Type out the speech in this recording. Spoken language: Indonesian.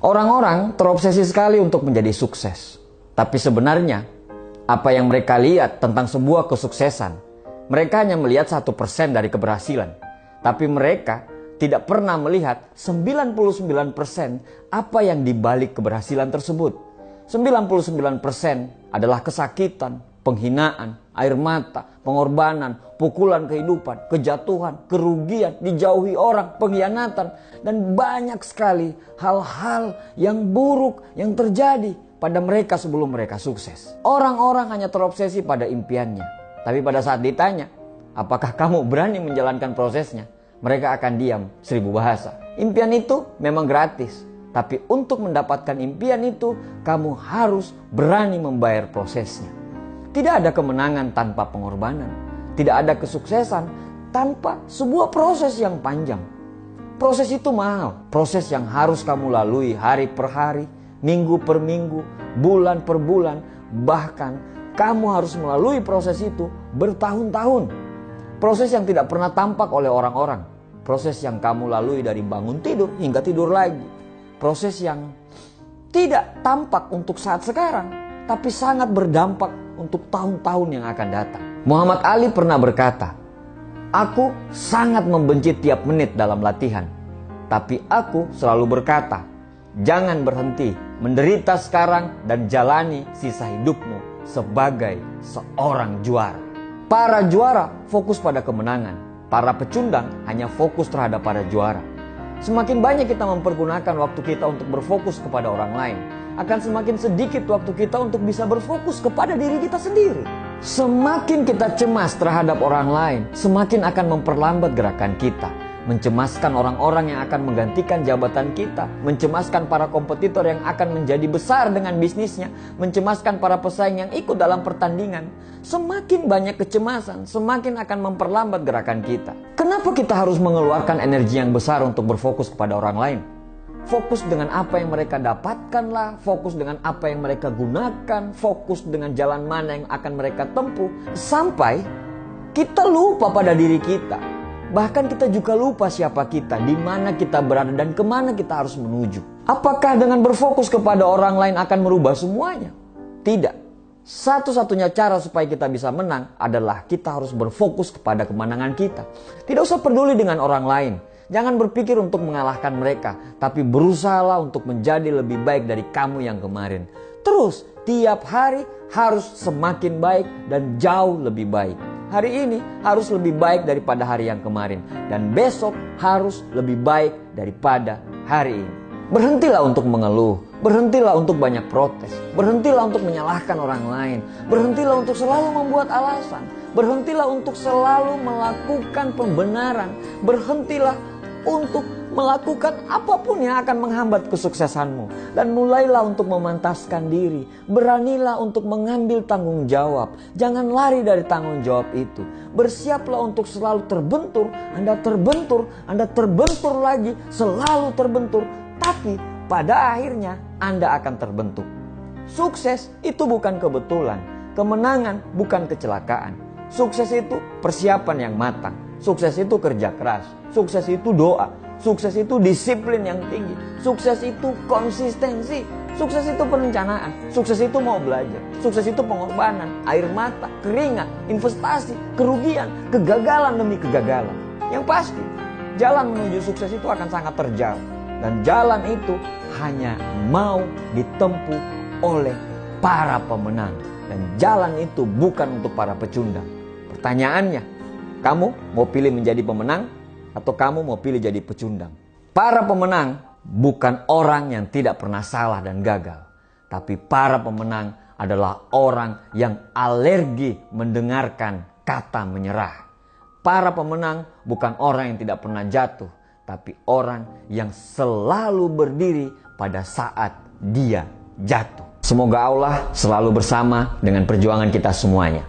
Orang-orang terobsesi sekali untuk menjadi sukses. Tapi sebenarnya, apa yang mereka lihat tentang sebuah kesuksesan, mereka hanya melihat 1% dari keberhasilan. Tapi mereka tidak pernah melihat 99% apa yang dibalik keberhasilan tersebut. 99% adalah kesakitan, penghinaan, air mata, pengorbanan, pukulan kehidupan, kejatuhan, kerugian, dijauhi orang, pengkhianatan, dan banyak sekali hal-hal yang buruk yang terjadi pada mereka sebelum mereka sukses. Orang-orang hanya terobsesi pada impiannya. Tapi pada saat ditanya, apakah kamu berani menjalankan prosesnya? Mereka akan diam 1000 bahasa. Impian itu memang gratis. Tapi untuk mendapatkan impian itu, kamu harus berani membayar prosesnya. Tidak ada kemenangan tanpa pengorbanan. Tidak ada kesuksesan tanpa sebuah proses yang panjang. Proses itu mahal. Proses yang harus kamu lalui hari per hari, minggu per minggu, bulan per bulan. Bahkan kamu harus melalui proses itu bertahun-tahun. Proses yang tidak pernah tampak oleh orang-orang. Proses yang kamu lalui dari bangun tidur hingga tidur lagi. Proses yang tidak tampak untuk saat sekarang, tapi sangat berdampak untuk tahun-tahun yang akan datang. Muhammad Ali pernah berkata, "Aku sangat membenci tiap menit dalam latihan. Tapi aku selalu berkata, jangan berhenti menderita sekarang dan jalani sisa hidupmu sebagai seorang juara." Para juara fokus pada kemenangan. Para pecundang hanya fokus terhadap para juara. Semakin banyak kita mempergunakan waktu kita untuk berfokus kepada orang lain, akan semakin sedikit waktu kita untuk bisa berfokus kepada diri kita sendiri. Semakin kita cemas terhadap orang lain, semakin akan memperlambat gerakan kita. Mencemaskan orang-orang yang akan menggantikan jabatan kita, mencemaskan para kompetitor yang akan menjadi besar dengan bisnisnya, mencemaskan para pesaing yang ikut dalam pertandingan. Semakin banyak kecemasan, semakin akan memperlambat gerakan kita. Kenapa kita harus mengeluarkan energi yang besar untuk berfokus kepada orang lain? Fokus dengan apa yang mereka dapatkanlah, fokus dengan apa yang mereka gunakan, fokus dengan jalan mana yang akan mereka tempuh, sampai kita lupa pada diri kita. Bahkan kita juga lupa siapa kita, di mana kita berada, dan kemana kita harus menuju. Apakah dengan berfokus kepada orang lain akan merubah semuanya? Tidak. Satu-satunya cara supaya kita bisa menang adalah kita harus berfokus kepada kemenangan kita. Tidak usah peduli dengan orang lain. Jangan berpikir untuk mengalahkan mereka, tapi berusahalah untuk menjadi lebih baik dari kamu yang kemarin. Terus, tiap hari harus semakin baik dan jauh lebih baik. Hari ini harus lebih baik daripada hari yang kemarin. Dan besok harus lebih baik daripada hari ini. Berhentilah untuk mengeluh. Berhentilah untuk banyak protes. Berhentilah untuk menyalahkan orang lain. Berhentilah untuk selalu membuat alasan. Berhentilah untuk selalu melakukan pembenaran. Berhentilah untuk melakukan apapun yang akan menghambat kesuksesanmu. Dan mulailah untuk memantaskan diri. Beranilah untuk mengambil tanggung jawab. Jangan lari dari tanggung jawab itu. Bersiaplah untuk selalu terbentur. Anda terbentur lagi, selalu terbentur. Tapi pada akhirnya Anda akan terbentuk. Sukses itu bukan kebetulan. Kemenangan bukan kecelakaan. Sukses itu persiapan yang matang. Sukses itu kerja keras. Sukses itu doa. Sukses itu disiplin yang tinggi. Sukses itu konsistensi. Sukses itu perencanaan. Sukses itu mau belajar. Sukses itu pengorbanan, air mata, keringat, investasi, kerugian, kegagalan demi kegagalan. Yang pasti, jalan menuju sukses itu akan sangat terjal. Dan jalan itu hanya mau ditempuh oleh para pemenang. Dan jalan itu bukan untuk para pecundang. Pertanyaannya, kamu mau pilih menjadi pemenang atau kamu mau pilih jadi pecundang? Para pemenang bukan orang yang tidak pernah salah dan gagal. Tapi para pemenang adalah orang yang alergi mendengarkan kata menyerah. Para pemenang bukan orang yang tidak pernah jatuh, tapi orang yang selalu berdiri pada saat dia jatuh. Semoga Allah selalu bersama dengan perjuangan kita semuanya.